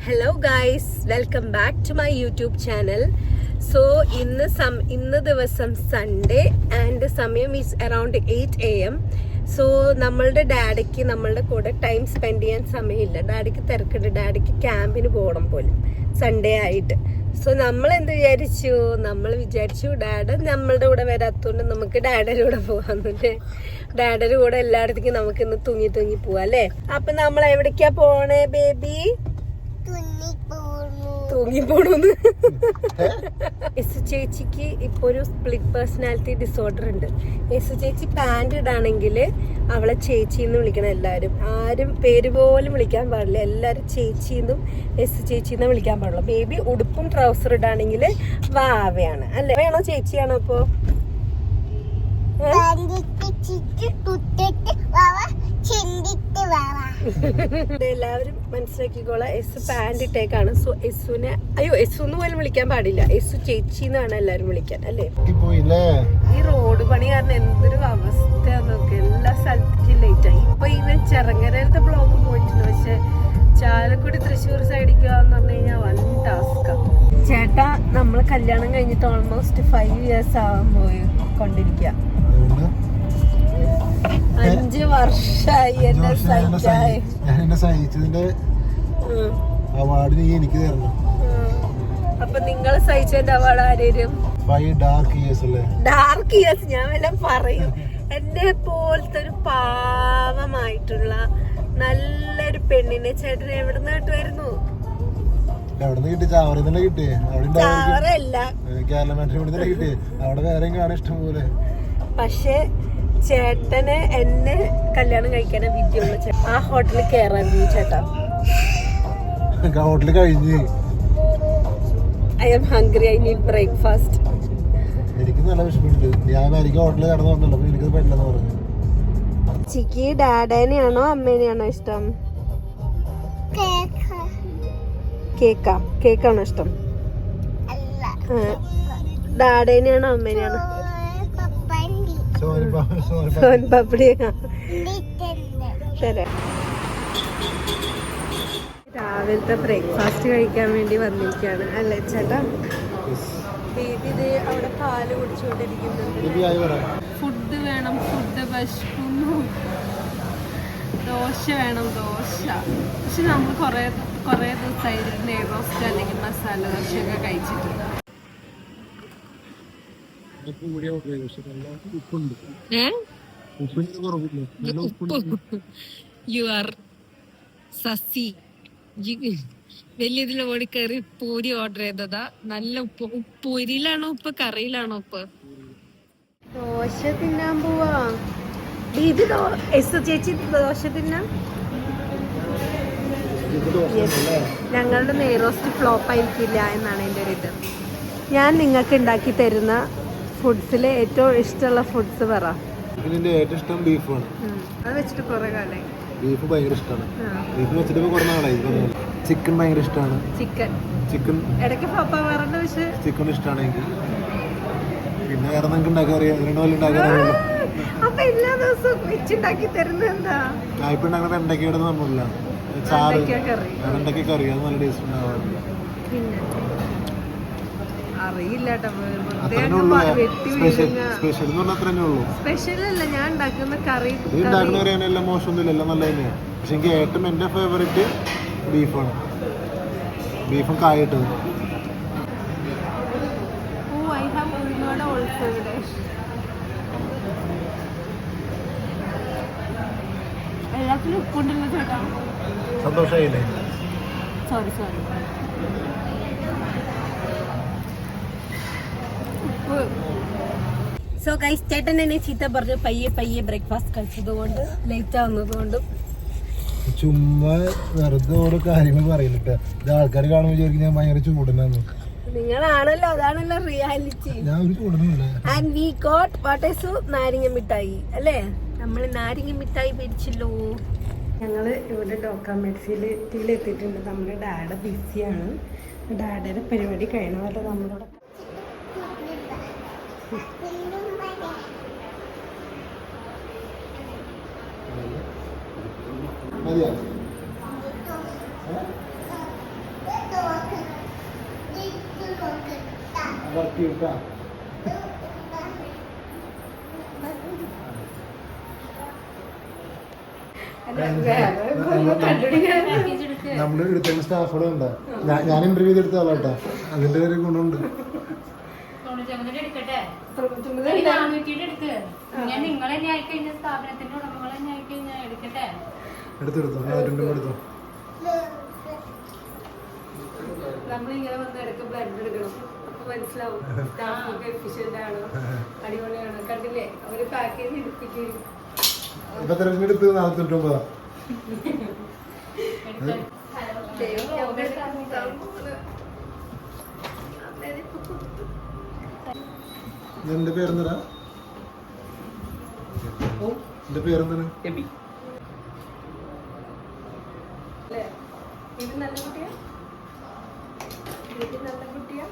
Hello guys, welcome back to my YouTube channel. So ഇന്ന് ദിവസം Sunday and സമയം is around 8 AM. So നമ്മളുടെ ഡാഡിക്ക് നമ്മളുടെ കൂടെ ടൈം സ്പെൻഡ് ചെയ്യാൻ സമയമില്ല. ഡാഡിക്ക് തിരക്കുണ്ട്, ഡാഡിക്ക് ക്യാമ്പിന് പോകണം പോലും സൺഡേ ആയിട്ട്. സോ നമ്മൾ എന്ത് വിചാരിച്ചു, നമ്മൾ വിചാരിച്ചു ഡാഡ് നമ്മളുടെ കൂടെ വരാത്തോണ്ട് നമുക്ക് ഡാഡിയുടെ കൂടെ പോകാന്നില്ലേ. ഡാഡിയുടെ കൂടെ എല്ലായിടത്തേക്കും നമുക്ക് ഇന്ന് തൂങ്ങി പോവാം അല്ലേ. അപ്പൊ നമ്മൾ എവിടേക്കാ പോണേ ബേബി? തൂങ്ങിപ്പോണൂന്ന്. യെസു ചേച്ചിക്ക് ഇപ്പൊ ഒരു സ്പ്ലിറ്റ് പേഴ്സണാലിറ്റി ഡിസോർഡർ ഉണ്ട്. യെസു ചേച്ചി പാൻറ് ഇടാണെങ്കിൽ അവളെ ചേച്ചിന്ന് വിളിക്കണം എല്ലാവരും. ആരും പേര് പോലും വിളിക്കാൻ പാടില്ല, എല്ലാരും ചേച്ചിന്നും യെസു ചേച്ചിന്ന് വിളിക്കാൻ പാടുള്ളൂ. ബേബി ഉടുപ്പും ട്രൗസർ ഇടാണെങ്കിൽ വാവയാണ് അല്ലേ. വേണോ ചേച്ചിയാണോ അപ്പൊ? എല്ലാവരും മനസ്സിലാക്കിക്കോളാം. എസ് പാൻറ് ഇട്ടേക്കാണ്. സോ എസുനെ എസ് എന്ന് പോലും വിളിക്കാൻ പാടില്ല, എസ് ചേച്ചിന്ന് വേണം എല്ലാരും വിളിക്കാൻ അല്ലേ. ഈ റോഡ് പണി കാരണം എന്തൊരു അവസ്ഥയാന്ന് നോക്കി, എല്ലാ സ്ഥലത്തേക്കും ലേറ്റ് ആയി. ഇപ്പൊ ഇവൻ ചെറങ്ങരയിലത്തെ ബ്ലോക്ക് പോയിട്ടുണ്ട്, പക്ഷെ ചാലക്കുടി തൃശ്ശൂർ സൈഡിലേക്ക് എന്ന് പറഞ്ഞു കഴിഞ്ഞാൽ വൻ ടാസ്കാ. ചേട്ടാ നമ്മള് കല്യാണം കഴിഞ്ഞിട്ട് ഓൾമോസ്റ്റ് 5 years ആവാൻ കൊണ്ടിരിക്കുക. 5 വർഷമായി എന്നെ സഹിച്ചതിന്റെ അവാർഡ് നീ എനിക്ക് തരണം. അപ്പൊ നിങ്ങൾ സഹിച്ചതിന്റെ അവാർഡ് ആരും? ഡാർക്ക് ഇയേഴ്സ് ഞാൻ വല്ല പറയും. എന്നെ പോലത്തെ ഒരു പാവമായിട്ടുള്ള നല്ലൊരു പെണ്ണിനെ ചേട്ടൻ എവിടെ നിന്ന് കിട്ടുമായിരുന്നു? പക്ഷെ ചേട്ടന് എന്നെ കല്യാണം കഴിക്കാനാ വിദ്യയുള്ള ആ ഹോട്ടലിൽ കയറായിരുന്നു ചേട്ടാ. ഹോട്ടലിൽ കഴിഞ്ഞ് I am hungry, I need breakfast. എനിക്ക് നല്ല വിശപ്പുണ്ട്, ഞാൻ ഹോട്ടലിൽ കടന്നു വന്നല്ലോ, അപ്പൊ എനിക്ക് പറ്റില്ലെന്ന് പറഞ്ഞു. ചിക്കി ഡാഡേനെയാണോ അമ്മേനെയാണോ ഇഷ്ടം? കേക്കാണോ ഇഷ്ടം? ഡാഡേനെയാണോ അമ്മേനെയാണോ? സോൻ പപ്പടിയാ. രാവിലത്തെ ബ്രേക്ക്ഫാസ്റ്റ് കഴിക്കാൻ വേണ്ടി വന്നിരിക്കുകയാണ് അല്ലേ ചേട്ടാ. ബേബി ഇത് അവിടെ പാല് കുടിച്ചുകൊണ്ടിരിക്കുന്നുണ്ട്. ഫുഡ് വേണം, ഫുഡ് വിശക്കുന്നു. ദോശ വേണം, ദോശ. പക്ഷെ നമ്മൾ കുറേ ദിവസമായിട്ട് നെയ് റോസ്റ്റ് അല്ലെങ്കിൽ മസാല ദോശയൊക്കെ കഴിച്ചിട്ടുണ്ട്. You are സസി. വലിയതിൽ ഓടി കയറി പൂരി ഓർഡർ ചെയ്തതാ. നല്ല ഉപ്പ്. പൂരിയിലാണോ ഉപ്പ്, കറിയിലാണോ ഉപ്പ്? ദോശ തിന്നാൻ പോവാ. ഇത് ചേച്ചി ദോശ തിന്നാ. ഞങ്ങളുടെ നെയ് റോസ്റ്റ് ഫ്ലോപ്പ് ആയിരിക്കില്ല എന്നാണ് എൻ്റെ ഒരു ഇത്. ഞാൻ നിങ്ങൾക്ക് ഉണ്ടാക്കി തരുന്ന ഫുഡ്സിലെ ഏറ്റവും ഇഷ്ടമുള്ള ഫുഡ്സ് പറ. ഏറ്റവും ഇഷ്ടം ബീഫാണ്. അത് വെച്ചിട്ട് കുറെ കാലമായി. ബീഫ് ഭയങ്കര ഇഷ്ടമാണ്. ബീഫ് വെച്ചിട്ട് കുറേ നാളായി. ചിക്കൻ ഭയങ്കര ഇഷ്ടമാണ്. ചിക്കൻ ഇടയ്ക്ക് ഫ്ലോപ്പ് ആവാറുണ്ട്, പക്ഷെ ചിക്കൻ ഇഷ്ടമാണ് എനിക്ക്. പിന്നെ വേറെ നിങ്ങൾക്ക് ഉണ്ടാക്കാൻ അറിയാം, ഉണ്ടാക്കാൻ അറിയില്ല. അപ്പൊ എല്ലാ ദിവസവും വെച്ചുണ്ടാക്കി തരുന്നത് എന്താ? ഇപ്പൊ ഉണ്ടാക്കുന്ന വെണ്ടയ്ക്കയുടെ നമ്മളില്ല, ചാറ് വെണ്ടയ്ക്ക കറി, അത് നല്ല ടേസ്റ്റ് ഉണ്ടാവാറുണ്ട്. അറിയില്ല, സ്പെഷ്യൽ അല്ല ഞാൻ ഉണ്ടാക്കുന്ന കറി. എല്ലാം മോശമൊന്നുമില്ല, എല്ലാം നല്ല തന്നെയാണ്. പക്ഷെ എനിക്ക് ഏറ്റവും എൻ്റെ ഫേവറേറ്റ് ബീഫാണ്. ബീഫും കായിട്ടത്. എല്ലാത്തിനും ഉപ്പുണ്ടല്ലോ ചേട്ടാ. സന്തോഷമായില്ലേ? സോറി സോ ഗൈസ്, ചേട്ടൻ എന്നെ ചീത്ത പറഞ്ഞു പയ്യെ ബ്രേക്ക്ഫാസ്റ്റ് കഴിച്ചതുകൊണ്ട് ലേറ്റ് ആവുന്നതുകൊണ്ടും. ചുമ്മാ വെറുതെ ഓരോ കാര്യങ്ങൾ പറയുന്നിട്ട് ആൾക്കാർ കാണുമ്പോൾ വിചാരിക്കും ഞാൻ ഭയങ്കര ചൂടനാന്ന്. നിങ്ങളാണല്ലോ, അതാണല്ലോ റിയാലിറ്റി. ഞാൻ ഒരു ചൂടനില്ല. ആൻഡ് വി ഗോട്ട് വാട്ടേഴ്സ് നാരങ്ങ മിഠായി അല്ലേ. നമ്മൾ നാരങ്ങ മിഠായി മേടിച്ചല്ലോ. ഞങ്ങള് ഇവിടെ ഡോക്ടർ മെഡിസിറ്റിയിൽ എത്തിയിട്ടുണ്ട്. നമ്മുടെ ഡാഡ് ബിസിയാണ്. ഡാഡിയുടെ പരിപാടി കഴിയണ പോലെ നമ്മളോട് വർക്ക് ചെയ്താ നമ്മള് എടുത്തേക്കുന്ന സ്റ്റാഫോടെ ഉണ്ടാ ഞാൻ ഇന്റർവ്യൂ ചെയ്തെടുത്ത ആളാട്ടാ അതിന്റെ ഒരു ഗുണമുണ്ട്. എടുത്തെടുത്തു എടുത്തു. നമ്മളിങ്ങനെ വന്ന് ഇടയ്ക്ക് ബ്ലഡ് എടുക്കണം, അപ്പൊ മനസ്സിലാവും സ്റ്റാഫൊക്കെ എഫിഷ്യന്റ് ആണോ അടിപൊളിയാണോ. കണ്ടില്ലേ അവര് പാക്കേജ് എടുപ്പിക്കും. ഇപ്പൊ തിരഞ്ഞെടുത്ത് 49. എന്റെ പേരെന്താ? എന്റെ പേരെന്താണ്? ഇത് നല്ല കുട്ടിയാ, ഇത് നല്ല കുട്ടിയാ.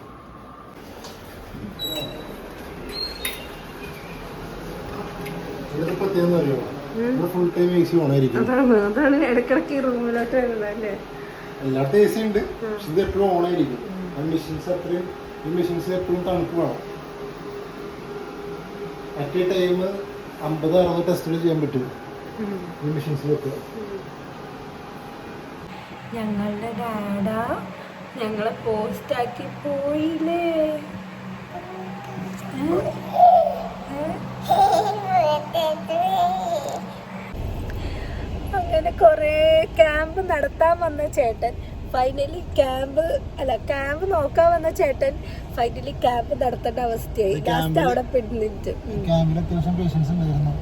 അറിയോ ഫുൾ ടൈം AC ഓണായിരിക്കും. അതാണ് ഇടക്കിടക്ക് ഈ റൂമിലോട്ട് വരുന്നതല്ലേ. എല്ലായിടത്തും AC ഉണ്ട്, പക്ഷെ ഇത് എപ്പോഴും ഓണായിരിക്കും. മെഷീൻസ് അത്രയും ഈ മെഷീൻസ് എപ്പോഴും തണുപ്പ് വേണം. അറ്റ് എ ടൈം 50-60 ടെസ്റ്റുകൾ ചെയ്യാൻ പറ്റും ഈ മെഷീൻസിലൊക്കെ. ഞങ്ങളുടെ ഡാഡാ ഞങ്ങളെ പോസ്റ്റാക്കി പോയില്ലേ. അങ്ങനെ കൊറേ ക്യാമ്പ് നടത്താൻ വന്ന ചേട്ടൻ ഫൈനലി ക്യാമ്പ് നോക്കാൻ വന്ന ചേട്ടൻ ഫൈനലി ക്യാമ്പ് നടത്തേണ്ട അവസ്ഥയായി. ലാസ്റ്റ് അവിടെ പെടുന്നിട്ട് ക്യാമ്പിൽ അത്യാവശ്യം പേഷ്യൻസ് ഉണ്ടായിരുന്നു.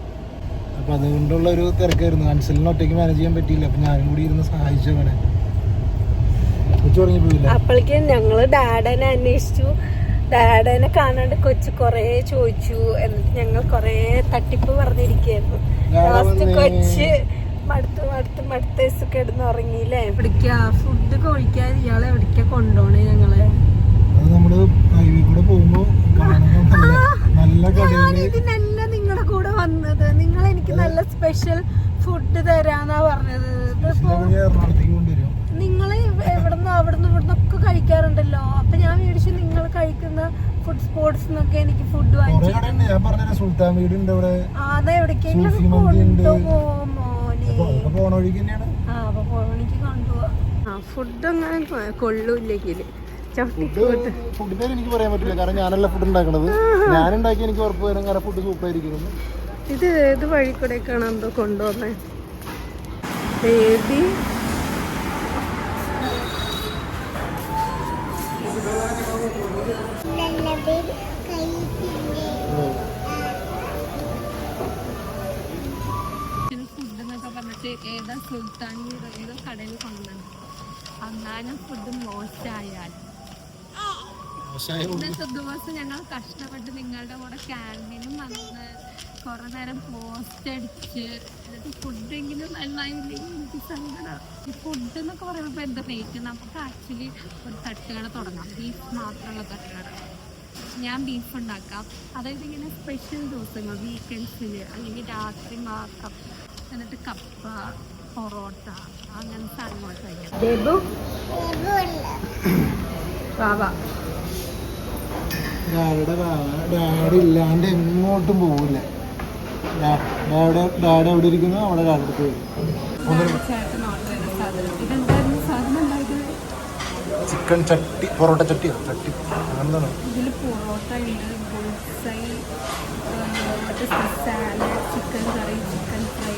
അപ്പൊ അതുകൊണ്ടുള്ള ഒരു തിരക്കായിരുന്നു. അൻസലിനെ ഒറ്റയ്ക്ക് മാനേജ് ചെയ്യാൻ പറ്റിയില്ല. അപ്പൊ ഞാനും കൂടി ഇരുന്ന് സഹായിച്ചു അവനെ. അപ്പോഴേക്കും ഞങ്ങള് ഡാഡനെ അന്വേഷിച്ചു. ഡാഡനെ കാണാണ്ട് കൊച്ചു കൊറേ ചോദിച്ചു. എന്നിട്ട് ഞങ്ങൾ കൊറേ തട്ടിപ്പ് പറഞ്ഞിരിക്കുന്നു. ലാസ്റ്റ് കൊച്ച് മടുത്ത കിടന്ന് ഉറങ്ങിയില്ലേ. എവിടേക്കാ ഫുഡ് കഴിക്കാൻ ഇയാളെ എവിടേക്കാ കൊണ്ടുപോണേ ഞങ്ങള്? ഇതിനല്ല നിങ്ങളുടെ കൂടെ വന്നത്. നിങ്ങൾ എനിക്ക് നല്ല സ്പെഷ്യൽ ഫുഡ് തരാന്നാ പറഞ്ഞത്. നിങ്ങൾ ഇവിടുന്നൊക്കെ കഴിക്കാറുണ്ടല്ലോ. അപ്പൊ ഞാൻ മേടിച്ചു നിങ്ങൾ കഴിക്കുന്ന ഫുഡ് സ്പോട്സ് എന്നൊക്കെ എനിക്ക് ഫുഡ് വാങ്ങിച്ചു. അതെവിടേക്കെങ്കിലും കൊണ്ടുപോകുമോ മോനെ? അപ്പൊ പോണവഴിക്ക് കൊണ്ടുപോവാ. ഫുഡ് അങ്ങനെ കൊള്ളൂല്ലെങ്കിൽ ഫുഡിനെ എനിക്ക് പറയാൻ പറ്റില്ല, കാരണം ഞാനല്ല ഫുഡ് ഉണ്ടാക്കണത്. ഞാനുണ്ടാക്കി എനിക്ക് ഉറപ്പ് വരും കാരണം ഫുഡ് സൂപ്പറായിരിക്കുന്നു. ഇത് ഏത് വഴി കൂടെയൊക്കെയാണ് എന്തോ കൊണ്ടുവന്നേ. ബേബി ഫുഡ് എന്നൊക്കെ പറഞ്ഞിട്ട് ഏതാ സുൽത്താനി ഏതോ കടയിൽ കൊണ്ടുവന്നു. എന്നാലും ഫുഡ് മോശമായാൽ ഇന്നത്തെ ദിവസം ഞങ്ങൾ കഷ്ടപ്പെട്ട് നിങ്ങളുടെ കൂടെ ക്യാൻറ്റീനും വന്ന് കുറെ നേരം പോസ്റ്റ് അടിച്ച് എന്നിട്ട് ഫുഡെങ്കിലും നന്നായില്ലെങ്കിൽ എനിക്ക് സങ്കടം. ഈ ഫുഡ് എന്നൊക്കെ പറയുമ്പോൾ എന്താ റേറ്റ്? നമുക്ക് ആക്ച്വലി ഒരു തട്ടുകട തുടങ്ങാം, ബീഫ് മാത്രമുള്ള തട്ടുകട. ഞാൻ ബീഫ് ഉണ്ടാക്കാം. അതായത് ഇങ്ങനെ സ്പെഷ്യൽ ദിവസങ്ങൾ വീക്കെൻഡ്സിൽ അല്ലെങ്കിൽ രാത്രി മാത്രം. എന്നിട്ട് കപ്പ, പൊറോട്ട അങ്ങനെ സാധനങ്ങളൊക്കെ കഴിക്കാം. ഡാഡി ഇല്ലാണ്ട് എങ്ങോട്ടും പോകില്ല. ഡാഡി എവിടെ ഇരിക്കുന്നു അവിടെ ഡാഡടുത്ത് വരും. ചിക്കൻ ചട്ടി, പൊറോട്ട ചട്ടിയോ ചട്ടി അങ്ങനെ. ഇതിൽ പൊറോട്ട ഉണ്ട്, bullseye, salad, chicken curry, chicken fry.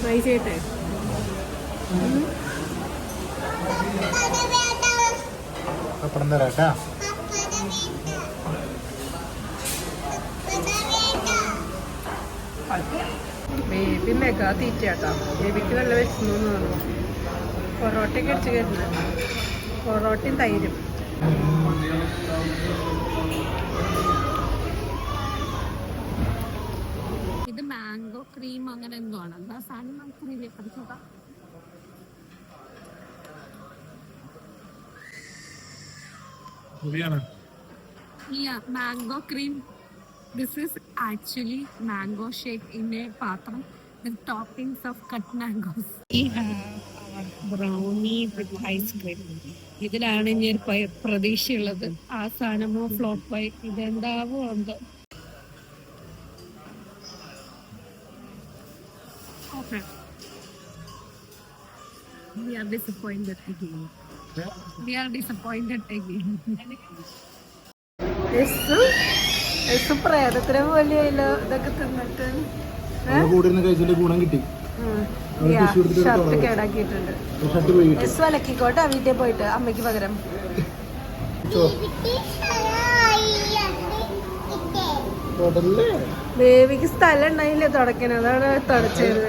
Try ചെയ്യട്ടെ. പപ്പടം തരാട്ടാ. ബേബി മെഗാ തീറ്റയാട്ടോ. ബേബിക്ക് നല്ല വിശന്നു തോന്നുന്നു. പൊറോട്ടയൊക്കെ അടിച്ച് കയറുന്നത്, പൊറോട്ടയും തൈരും. ഇത് മാംഗോ ക്രീം അങ്ങനെ എന്തോ ആണ്. എന്താ സാധനം നമുക്കറിയില്ലേ, പഠിച്ചോക്കാം. Yeah, mango cream. This is actually mango shake in a patram with toppings of cut mangoes. We have our brownie with ice cream. ഇതിലാണ് ഇനി ഒരു പ്രതീക്ഷയുള്ളത്. ആ സാധനമോ ഫ്ലോപ്പായി ഇതെന്താവോ എന്തോ. Okay. We are disappointed again. We are disappointed again. പ്രേതത്തിനെ പോലെയല്ലോ ഇതൊക്കെ തിന്നിട്ട്. കഴിച്ചിട്ട് ഗുണം കിട്ടി. ഷർട്ട് കേടാക്കിയിട്ടുണ്ട്. അലക്കിക്കോട്ടെ വീട്ടിൽ പോയിട്ട് അമ്മയ്ക്ക് പകരം. ബേബിക്ക് സ്ഥലം ഉണ്ടായില്ലേ തുടക്കാൻ, അതാണ് തുടച്ചത്.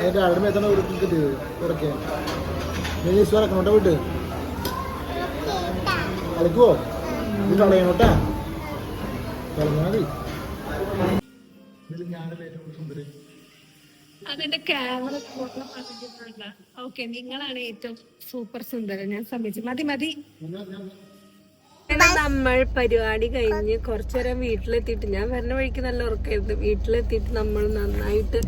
അതെന്റെ ക്യാമറ ഓക്കെ. നിങ്ങളാണ് ഏറ്റവും സൂപ്പർ സുന്ദരൻ. ഞാൻ സമ്മതിച്ചു. മതി മതി. നമ്മൾ പരിപാടി കഴിഞ്ഞ് കുറച്ചു നേരം വീട്ടിലെത്തിയിട്ട്, ഞാൻ വരുന്ന വഴിക്ക് നല്ല ഉറക്കായിരുന്നു. വീട്ടിലെത്തിയിട്ട് നമ്മൾ നന്നായിട്ട്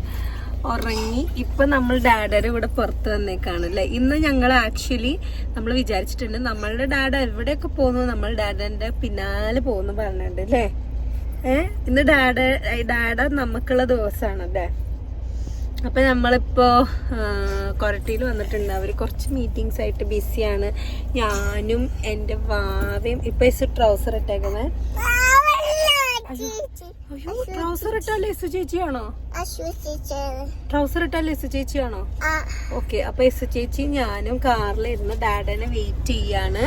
ഉറങ്ങി. ഇപ്പൊ നമ്മൾ ഡാഡയുടെ കൂടെ പുറത്ത് വന്നേക്കാണല്ലേ. ഇന്ന് ഞങ്ങൾ ആക്ച്വലി നമ്മൾ വിചാരിച്ചിട്ടുണ്ട് നമ്മളുടെ ഡാഡ എവിടെയൊക്കെ പോകുന്നു നമ്മൾ ഡാഡന്റെ പിന്നാലെ പോകുന്നു പറഞ്ഞിട്ടുണ്ട് അല്ലേ. ഇന്ന് ഡാഡ നമുക്കുള്ള ദിവസമാണല്ലേ. അപ്പൊ നമ്മളിപ്പോ കൊരട്ടിയിൽ വന്നിട്ടുണ്ട്. അവര് കുറച്ച് മീറ്റിംഗ്സ് ആയിട്ട് ബിസിയാണ്. ഞാനും എന്റെ വാവയും. ഇപ്പൊ ട്രൗസർ ഇട്ടേക്കുന്നത്. അയ്യോ, ട്രൗസർ ഇട്ടാലേ യേസു ചേച്ചിയാണോ? ട്രൗസർ ഇട്ടാലേ യേസു ചേച്ചിയാണോ? ഓക്കെ. അപ്പൊ യേസു ചേച്ചി ഞാനും കാറിലിരുന്ന് ഡാഡനെ വെയിറ്റ് ചെയ്യാണ്.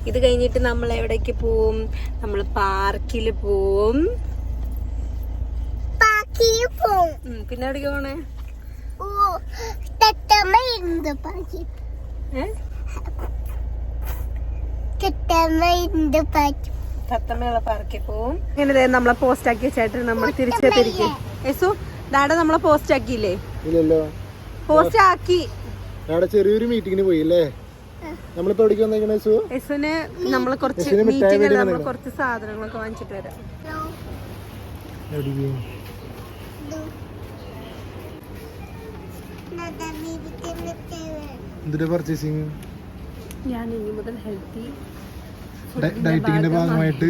ഇത് കഴിഞ്ഞിട്ട് നമ്മൾ എവിടേക്ക് പോവും? നമ്മൾ പാർക്കിൽ പോവും. പിന്നെ എവിടേക്ക് പോണേ? തത്തമ്മയുള്ള പാർക്കിൽ പോവും. ഇങ്ങനെ നമ്മളെ പോസ്റ്റ് ആക്കിയ ചേട്ടൻ നമ്മൾ തിരിച്ചെത്തിരിക്കും. യേസു ഡാഡ നമ്മളെ പോസ്റ്റ് ആക്കിയില്ലേ? പോസ്റ്റ് ആക്കി. ചെറിയൊരു മീറ്റിങ്ങിന് പോയില്ലേ? നമ്മളിപ്പോ എവിടേക്ക് വന്നേക്കണേ? യേസുവിന് നമ്മള് കുറച്ച് മീറ്റിംഗ്, നമ്മൾ കുറച്ച് സാധനങ്ങളൊക്കെ വാങ്ങിച്ചിട്ട് വരാം. ഞാൻ ഇനി മുതൽ ഹെൽത്തി ഡയറ്റിങ്ങിന്റെ ഭാഗമായിട്ട്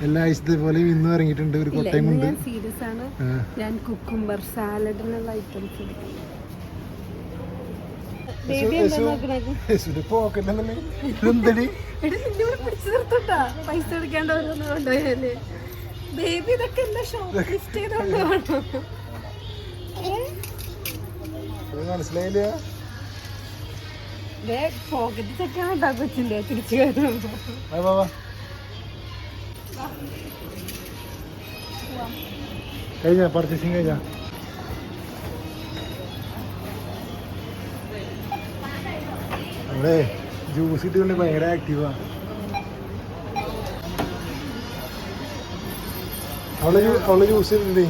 എല്ലാ ആഴ്ചത്തെ പോലെ ഇന്നും ഇറങ്ങിയിട്ടുണ്ട്. ഒരു കൊട്ടയും കൊണ്ട് സീരിയസ് ആണ്. ഞാൻ കുക്കുംബർ സാലഡിനുള്ള ഐറ്റംസ് എടുക്കുന്നു. പൈസ എടുക്കാണ്ട് ഓരോന്ന് കൊണ്ടുപോയാല് ബേബി ഇതൊക്കെ എന്താ ഷോപ്പ് ലിസ്റ്റ് ചെയ്തോണ്ടോ? മനസ്സിലായില്ല. പോക്കറ്റ് ചെക്കാണ് കേട്ടോ കൊച്ചിന്റെ. തിരിച്ചു വരുമ്പോ കഴിഞ്ഞ പർച്ചേസിങ് കഴിഞ്ഞ അവിടെ ജ്യൂസ് ഇട്ടുകൊണ്ട് ഭയങ്കര ആക്റ്റീവാ. അവള് ജ്യൂസ് ഇട്ടില്ലേ?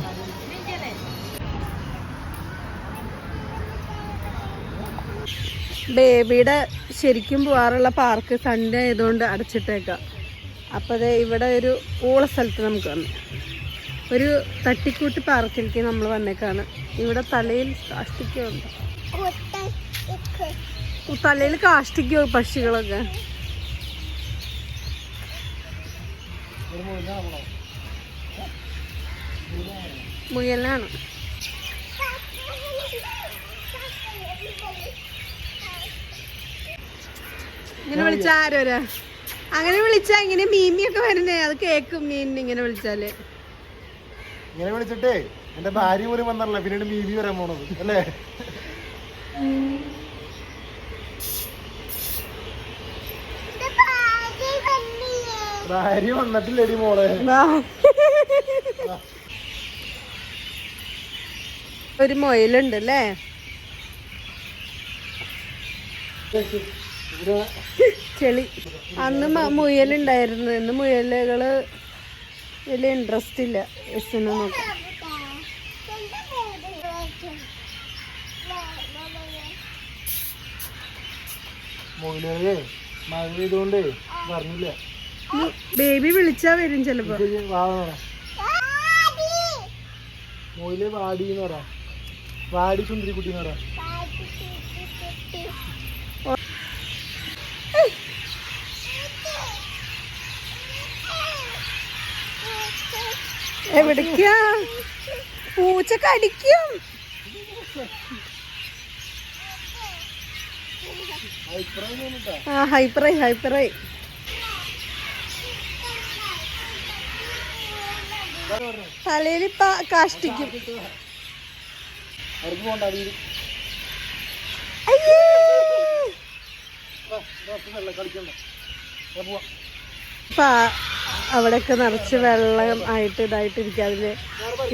ബേബിയുടെ ശരിക്കും പോകാറുള്ള പാർക്ക് സൺഡേ ആയതുകൊണ്ട് അടച്ചിട്ടേക്കാം. അപ്പോൾ അത് ഇവിടെ ഒരു ഊള സ്ഥലത്ത് നമുക്ക് വന്നു ഒരു തട്ടിക്കൂട്ട് പാർക്കിലേക്ക് നമ്മൾ വന്നേക്കാണ്. ഇവിടെ തലയിൽ കാഷ്ടിക്കുണ്ട്. തലയിൽ കാഷ്ടിക്കോ പക്ഷികളൊക്കെ. മുയലാണ്. ഇങ്ങനെ വിളിച്ച ആരോരാ? അങ്ങനെ വിളിച്ചാ ഇങ്ങനെ മീമിയൊക്കെ വരണേ. അത് കേക്കും മീനിന് ഇങ്ങനെ വിളിച്ചാല്. ഇങ്ങനെ വിളിച്ചിട്ടേ എന്റെ ഭാര്യ പോലും വന്നല്ല, പിന്നീട് മീമി വരാൻ പോണത് അല്ലേ? ഭാര്യ വന്നിട്ടില്ലടി മോളെ. ഒരു മുയലുണ്ട് അല്ലേ? ചെളി. അന്ന് മുയലുണ്ടായിരുന്നു. ഇന്ന് മുയലുകള് വലിയ ഇൻട്രസ്റ്റ് ഇല്ല. എസിനെ നോക്കാം. മുയലേ മഴ പെയ്തുകൊണ്ട് പറഞ്ഞില്ല. ബേബി വിളിച്ചാ വരും ചിലപ്പോ. മോയില് വാടി എന്ന് പറ. വാടി സുന്ദരിക്കുട്ടി എന്ന് പറ. എവിടേക്കാ? പൂച്ച കടിക്കും. ആ ഹൈപ്പറായി. തലയിൽ കാഷ്ടിക്കും. അയ്യേ അവിടെയൊക്കെ നിറച്ച് വെള്ളം ആയിട്ട് ഇതായിട്ടിരിക്കുക. അതില്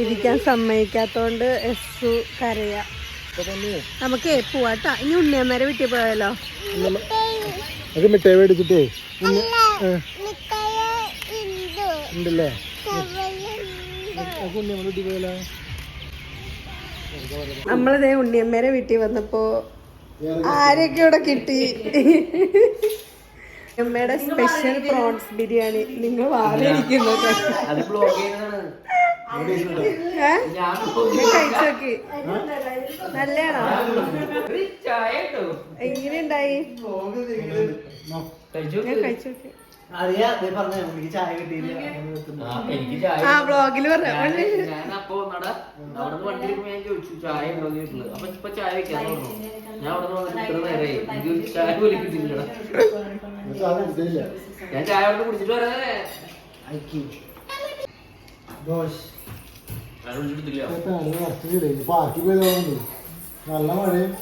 ഇരിക്കാൻ സമ്മതിക്കാത്തോണ്ട് എസ്സു കരയാ. നമുക്ക് പോവാട്ടാ. ഇനി ഉണ്ണിയമ്മേരെ വീട്ടിൽ പോയാലോ? മിഠായി മേടിച്ചിട്ടേ ഉണ്ടല്ലേ. നമ്മളിതേ ഉണ്ണിയമ്മേരെ വീട്ടിൽ വന്നപ്പോ ആരൊക്കെ ഇവിടെ കിട്ടി. അമ്മയുടെ സ്പെഷ്യൽ പ്രോൺസ് ബിരിയാണി. നിങ്ങൾ വാങ്ങിയിരിക്കുന്നത് കഴിച്ചോക്കി. നല്ലയാണോ? എങ്ങനെയുണ്ടായി? കഴിച്ചോക്കി. ആ വ്ളോഗില് പറഞ്ഞു. ഞാൻ ചായ അവിടെ കുടിച്ചിട്ട് വരാനേ. നല്ല മഴയും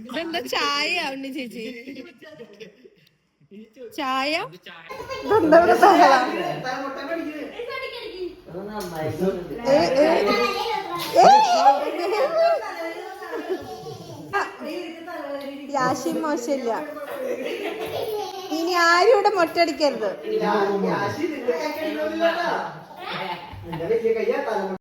ഇതെന്താ ചായ ഉണ്ണി ചേച്ചി? ചായ യാശി മോശമില്ല. ഇനി ആരും ഇവിടെ മൊട്ടടിക്കരുത്.